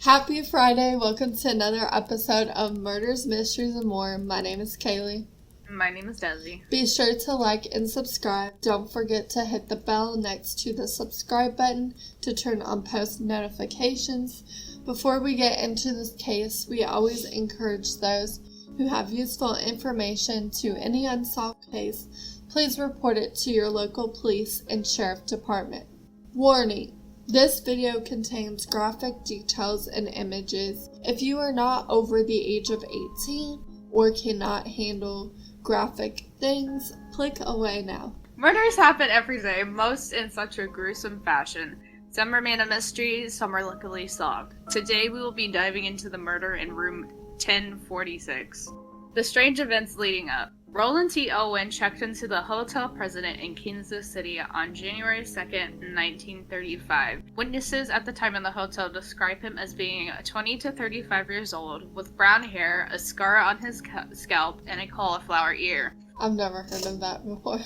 Happy Friday. Welcome to another episode of Murders, Mysteries, and More. My name is Kaylee. My name is Desi. Be sure to like and subscribe. Don't forget to hit the bell next to the subscribe button to turn on post notifications. Before we get into this case, we always encourage those who have useful information to any unsolved case, please report it to your local police and sheriff department. Warning. This video contains graphic details and images. If you are not over the age of 18 or cannot handle graphic things, click away now. Murders happen every day, most in such a gruesome fashion. Some remain a mystery, some are luckily solved. Today we will be diving into the murder in room 1046. The strange events leading up. Roland T. Owen checked into the hotel president in Kansas City on January 2nd, 1935. Witnesses at the time in the hotel describe him as being 20 to 35 years old, with brown hair, a scar on his scalp, and a cauliflower ear. I've never heard of that before.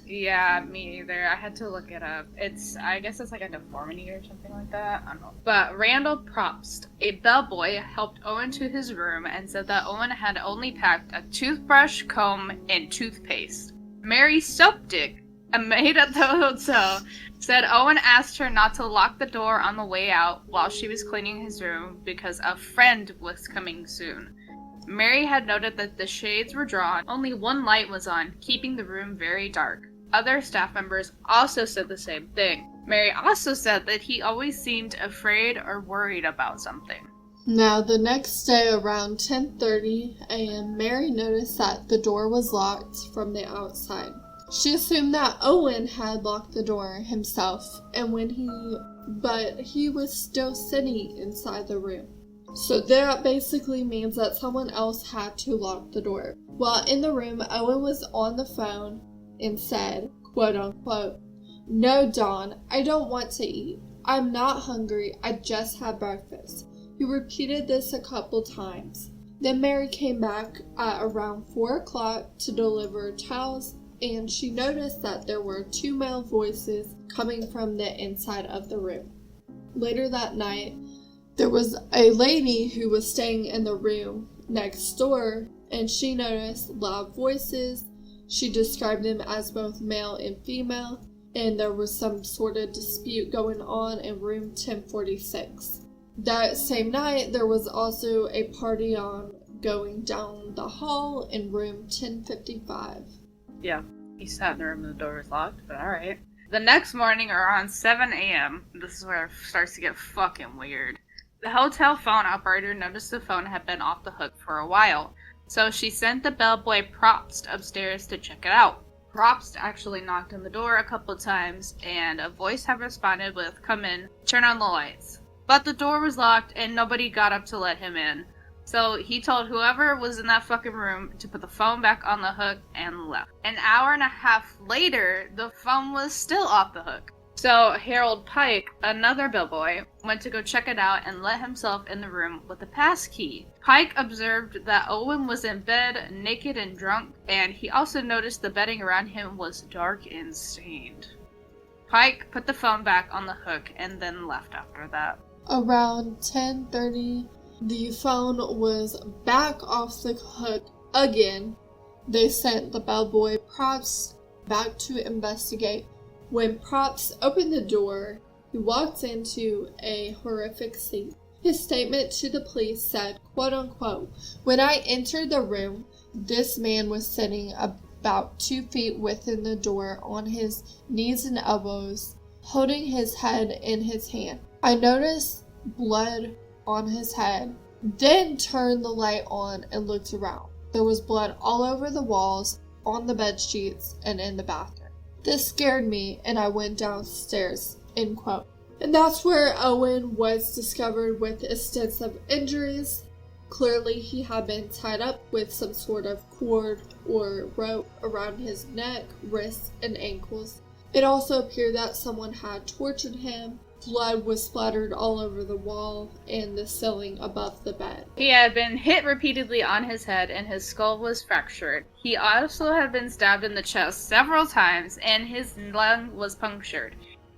Yeah, me either. I had to look it up. I guess it's like a deformity or something like that. I don't know. But Randolph Propst, a bellboy, helped Owen to his room and said that Owen had only packed a toothbrush, comb, and toothpaste. Mary Soptic, a maid at the hotel, said Owen asked her not to lock the door on the way out while she was cleaning his room because a friend was coming soon. Mary had noted that the shades were drawn, only one light was on, keeping the room very dark. Other staff members also said the same thing. Mary also said that he always seemed afraid or worried about something. Now, the next day around 10:30 a.m., Mary noticed that the door was locked from the outside. She assumed that Owen had locked the door himself, but he was still sitting inside the room. So that basically means that someone else had to lock the door. While in the room, Owen was on the phone and said, quote unquote, "No, Dawn, I don't want to eat. I'm not hungry. I just had breakfast." He repeated this a couple times. Then Mary came back at around 4 o'clock to deliver towels, and she noticed that there were 2 male voices coming from the inside of the room. Later that night, there was a lady who was staying in the room next door, and she noticed loud voices. She described them as both male and female, and there was some sort of dispute going on in room 1046. That same night, there was also a party going down the hall in room 1055. Yeah, he sat in the room and the door was locked, but alright. The next morning, around 7 a.m., this is where it starts to get fucking weird. The hotel phone operator noticed the phone had been off the hook for a while, so she sent the bellboy Propst upstairs to check it out. Propst actually knocked on the door a couple times, and a voice had responded with, "Come in, turn on the lights." But the door was locked, and nobody got up to let him in. So he told whoever was in that fucking room to put the phone back on the hook and left. An hour and a half later, the phone was still off the hook. So Harold Pike, another bellboy, went to go check it out and let himself in the room with a passkey. Pike observed that Owen was in bed, naked and drunk, and he also noticed the bedding around him was dark and stained. Pike put the phone back on the hook and then left after that. Around 10:30, the phone was back off the hook again. They sent the bellboy Propst back to investigate. When Propst opened the door, he walked into a horrific scene. His statement to the police said, quote unquote, "When I entered the room, this man was sitting about 2 feet within the door on his knees and elbows, holding his head in his hand. I noticed blood on his head, then turned the light on and looked around. There was blood all over the walls, on the bed sheets, and in the bathroom. This scared me, and I went downstairs," end quote. And that's where Owen was discovered with extensive injuries. Clearly, he had been tied up with some sort of cord or rope around his neck, wrists, and ankles. It also appeared that someone had tortured him. Blood was splattered all over the wall and the ceiling above the bed. He had been hit repeatedly on his head and his skull was fractured. He also had been stabbed in the chest several times and his lung was punctured.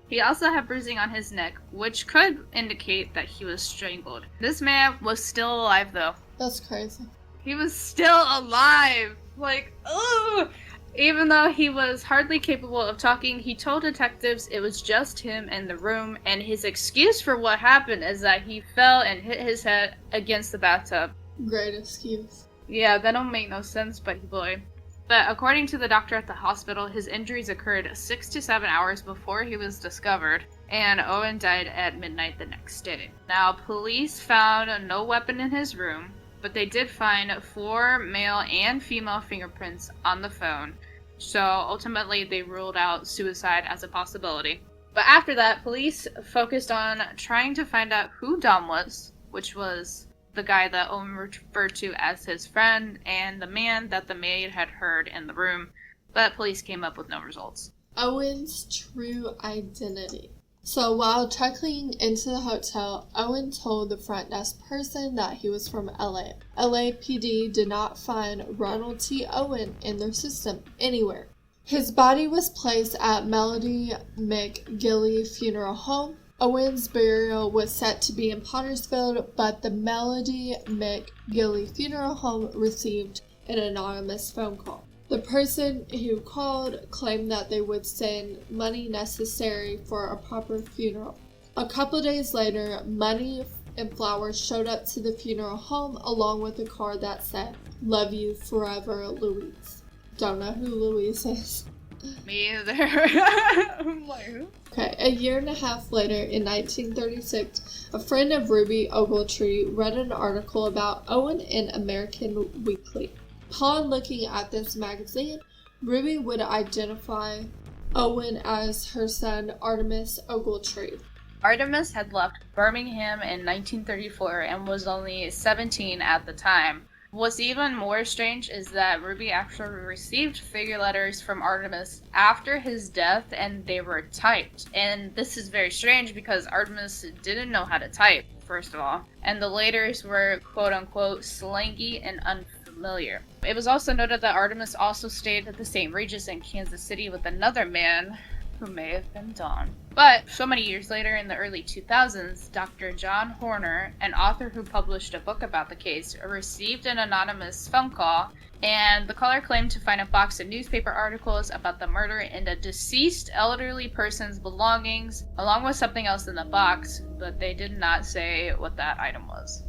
He also had bruising on his neck, which could indicate that he was strangled. This man was still alive, though. That's crazy. He was still alive! Like, ugh! Even though he was hardly capable of talking, he told detectives it was just him in the room, and his excuse for what happened is that he fell and hit his head against the bathtub. Great excuse. Yeah, that don't make no sense, buddy boy. But according to the doctor at the hospital, his injuries occurred 6 to 7 hours before he was discovered, and Owen died at midnight the next day. Now, police found no weapon in his room, but they did find 4 male and female fingerprints on the phone, so ultimately they ruled out suicide as a possibility. But after that, police focused on trying to find out who Dom was, which was the guy that Owen referred to as his friend, and the man that the maid had heard in the room, but police came up with no results. Owen's true identity. So while checking into the hotel, Owen told the front desk person that he was from LA. LAPD did not find Roland T. Owen in their system anywhere. His body was placed at Melody McGilly Funeral Home. Owen's burial was set to be in Pottersfield, but the Melody McGilly Funeral Home received an anonymous phone call. The person who called claimed that they would send money necessary for a proper funeral. A couple days later, money and flowers showed up to the funeral home along with a card that said, "Love you forever, Louise." Don't know who Louise is. Me either. I'm like, who? Okay, a year and a half later, in 1936, a friend of Ruby Ogletree read an article about Owen in American Weekly. Upon looking at this magazine, Ruby would identify Owen as her son, Artemus Ogletree. Artemus had left Birmingham in 1934 and was only 17 at the time. What's even more strange is that Ruby actually received figure letters from Artemus after his death, and they were typed. And this is very strange because Artemus didn't know how to type, first of all. And the letters were quote-unquote slangy and unfamiliar. It was also noted that Artemus also stayed at the St. Regis in Kansas City with another man who may have been Don. But so many years later, in the early 2000s, Dr. John Horner, an author who published a book about the case, received an anonymous phone call, and the caller claimed to find a box of newspaper articles about the murder in a deceased elderly person's belongings, along with something else in the box, but they did not say what that item was.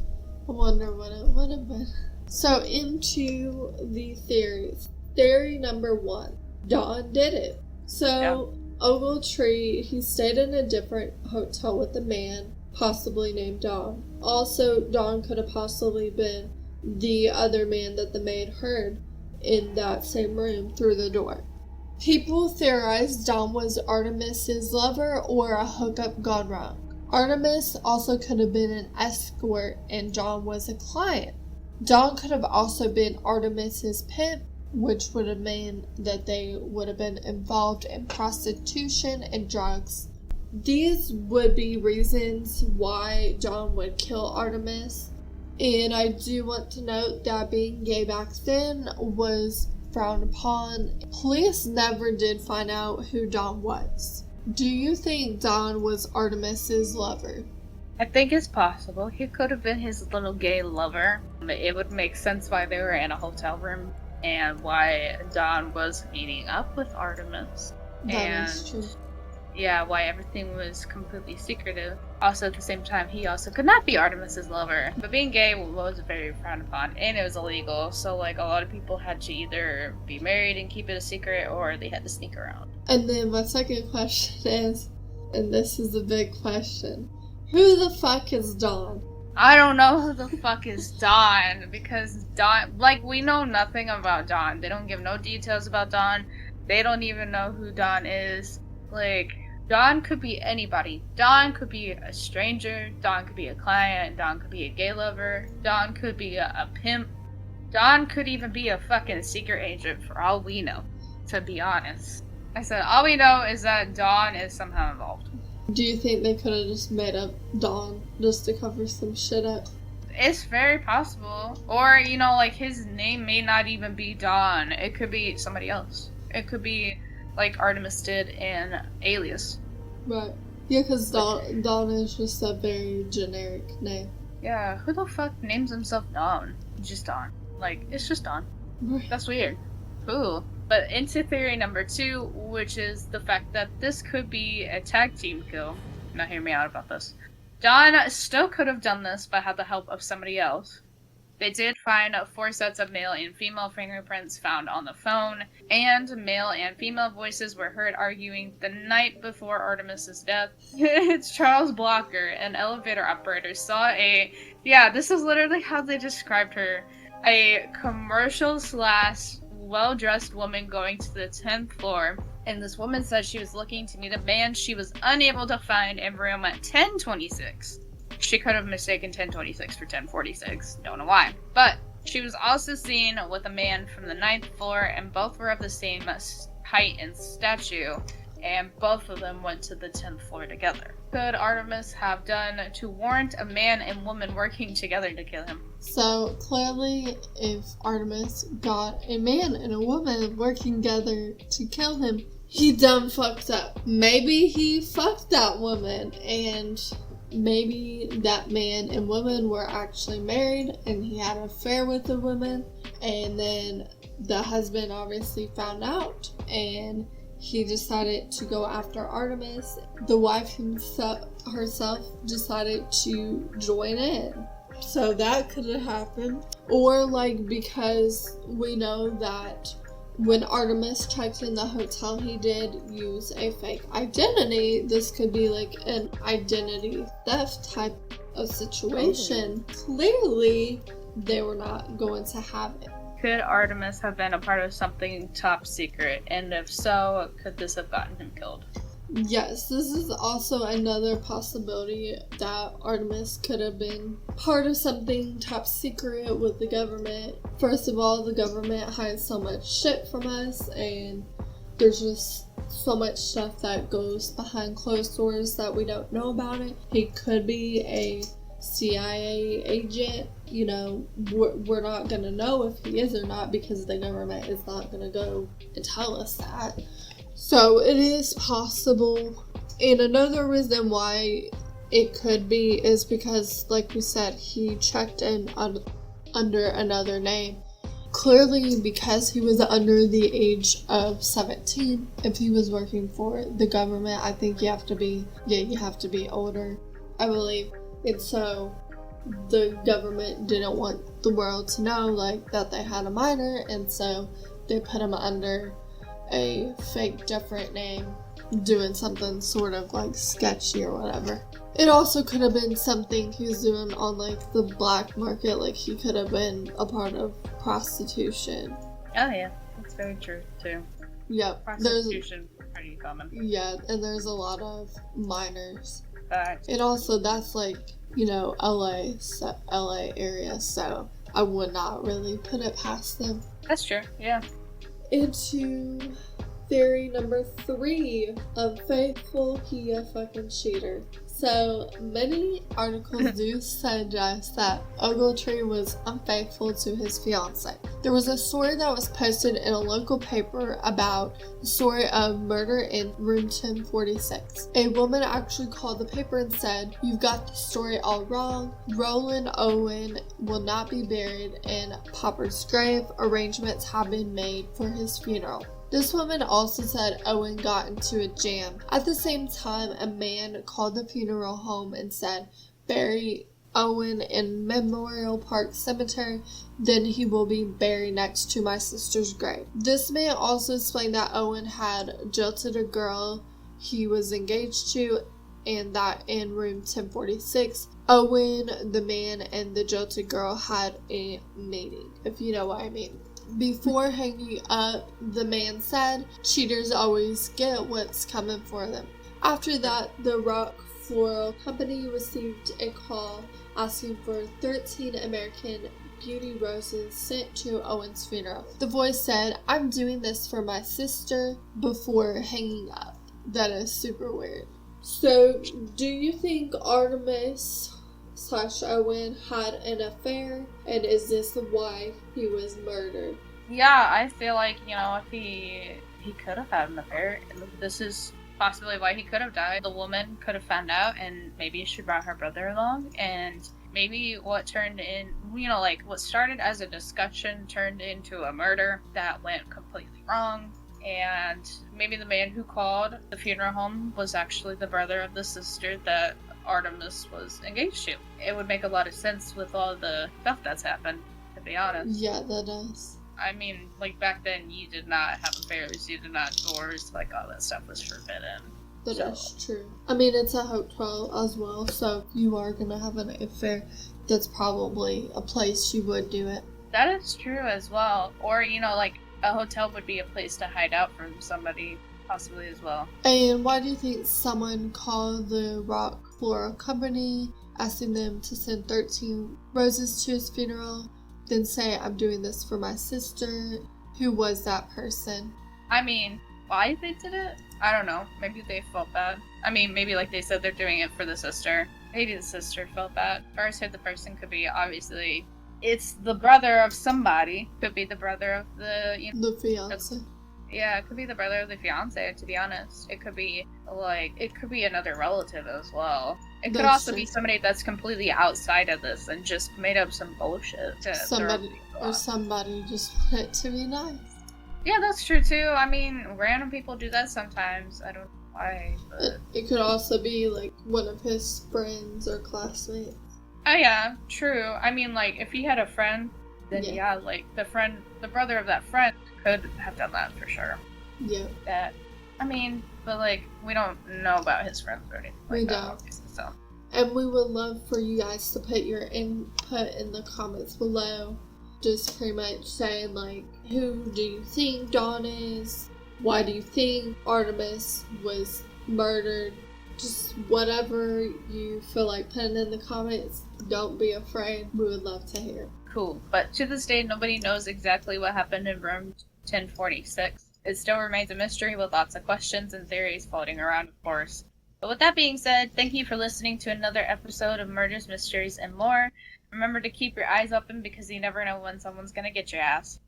I wonder what it would have been. So into the theories. Theory number 1. Don did it. So Ogletree, he stayed in a different hotel with a man, possibly named Don. Also, Don could have possibly been the other man that the maid heard in that same room through the door. People theorized Don was Artemis's lover or a hookup gone wrong. Artemis also could have been an escort and Don was a client. Don could have also been Artemis's pimp, which would have meant that they would have been involved in prostitution and drugs. These would be reasons why Don would kill Artemis. And I do want to note that being gay back then was frowned upon. Police never did find out who Don was. Do you think Don was Artemis's lover? I think it's possible. He could have been his little gay lover. It would make sense why they were in a hotel room and why Don was meeting up with Artemis. That is true. Yeah, why everything was completely secretive. Also, at the same time, he also could not be Artemis's lover. But being gay was very frowned upon, and it was illegal. So, like, a lot of people had to either be married and keep it a secret, or they had to sneak around. And then my second question is, and this is a big question, who the fuck is Don? I don't know who the fuck is Don, because Don, like, we know nothing about Don. They don't give no details about Don. They don't even know who Don is. Like, Don could be anybody. Don could be a stranger. Don could be a client. Don could be a gay lover. Don could be a pimp. Don could even be a fucking secret agent for all we know, to be honest. I said, all we know is that Don is somehow involved. Do you think they could have just made up Don just to cover some shit up? It's very possible. Or, you know, like, his name may not even be Don. It could be somebody else. It could be like Artemis did in Alias. Right. Yeah, because Dawn is just a very generic name. Yeah, who the fuck names himself Dawn? Just Dawn. Like, it's just Dawn. Right. That's weird. Cool. But into theory number 2, which is the fact that this could be a tag team kill. Now hear me out about this. Dawn still could have done this, but had the help of somebody else. They did find 4 sets of male and female fingerprints found on the phone, and male and female voices were heard arguing the night before Artemis's death. It's Charles Blocker, an elevator operator, saw this is literally how they described her, a commercial / well-dressed woman going to the 10th floor, and this woman said she was looking to meet a man she was unable to find in room 1026. She could have mistaken 1026 for 1046. Don't know why. But she was also seen with a man from the 9th floor, and both were of the same height and stature, and both of them went to the 10th floor together. Could Artemis have done to warrant a man and woman working together to kill him? So, clearly, if Artemis got a man and a woman working together to kill him, he done fucked up. Maybe he fucked that woman, and maybe that man and woman were actually married and he had an affair with the woman, and then the husband obviously found out and he decided to go after Artemis. The wife herself decided to join in. So that could have happened. Or because we know that when Artemis checked in the hotel, he did use a fake identity. This could be an identity theft type of situation. Clearly, they were not going to have it. Could Artemis have been a part of something top secret? And if so, could this have gotten him killed? Yes, this is also another possibility that Artemis could have been part of something top secret with the government. First of all, the government hides so much shit from us, and there's just so much stuff that goes behind closed doors that we don't know about it. He could be a CIA agent. We're not going to know if he is or not because the government is not going to go and tell us that. So it is possible. And another reason why it could be is because, like we said, he checked in under another name. Clearly, because he was under the age of 17, if he was working for the government, I think you have to be older, I believe. And so the government didn't want the world to know that they had a minor, and so they put him under a fake different name, doing something sort of sketchy or whatever. It also could have been something he was doing on the black market. He could have been a part of prostitution. Oh yeah, that's very true too. Yep. Prostitution pretty common. Yeah, and there's a lot of minors. Fact. And also that's LA area, so I would not really put it past them. That's true, yeah. Into theory number 3, unfaithful, he a fucking cheater. So many articles do suggest that Ogletree was unfaithful to his fiancée. There was a story that was posted in a local paper about the story of murder in room 1046. A woman actually called the paper and said, "You've got the story all wrong. Roland Owen will not be buried in Popper's grave. Arrangements have been made for his funeral." This woman also said Owen got into a jam. At the same time, a man called the funeral home and said, "Bury Owen in Memorial Park Cemetery, then he will be buried next to my sister's grave." This man also explained that Owen had jilted a girl he was engaged to, and that in room 1046, Owen, the man, and the jilted girl had a meeting, if you know what I mean. Before hanging up, the man said, "Cheaters always get what's coming for them." After that, the Rock Floral Company received a call asking for 13 American Beauty roses sent to Owen's funeral. The voice said, "I'm doing this for my sister," before hanging up. That is super weird. So, do you think Artemis / Owen had an affair, and is this why he was murdered? Yeah, I feel like, if he could have had an affair, this is possibly why he could have died. The woman could have found out, and maybe she brought her brother along, and maybe what what started as a discussion turned into a murder that went completely wrong. And maybe the man who called the funeral home was actually the brother of the sister that Artemus was engaged to. It would make a lot of sense with all the stuff that's happened, to be honest. Yeah, that does. I mean, like, back then, you did not have affairs, you did not divorce, like, all that stuff was forbidden. That is true. I mean, it's a hotel as well, so if you are gonna have an affair, that's probably a place you would do it. That is true as well. Or, like, a hotel would be a place to hide out from somebody, possibly as well. And why do you think someone called the Rock Floral Company, asking them to send 13 roses to his funeral, then say, I'm doing this for my sister? Who was that person? I mean, why they did it? I don't know. Maybe they felt bad. I mean, maybe like they said they're doing it for the sister. Maybe the sister felt bad. Or I said the person could be, obviously, it's the brother of somebody. Could be the brother of the fiance. Yeah, it could be the brother of the fiance, to be honest. It could be, another relative as well. It could also be somebody that's completely outside of this and just made up some bullshit. Somebody just wanted it to be nice. Yeah, that's true too. I mean, random people do that sometimes. I don't know why, but... It could also be, like, one of his friends or classmates. Oh yeah, true. I mean, like, if he had a friend, then like, the brother of that friend could have done that for sure. Yeah. But, like, we don't know about his friends or anything like that. Obviously, so. And we would love for you guys to put your input in the comments below. Just pretty much saying, like, who do you think Dawn is? Why do you think Artemus was murdered? Just whatever you feel like putting in the comments. Don't be afraid. We would love to hear. Cool. But to this day, nobody knows exactly what happened in room 1046. It still remains a mystery with lots of questions and theories floating around, of course. But with that being said, thank you for listening to another episode of Murders, Mysteries, and More. Remember to keep your eyes open because you never know when someone's gonna get your ass.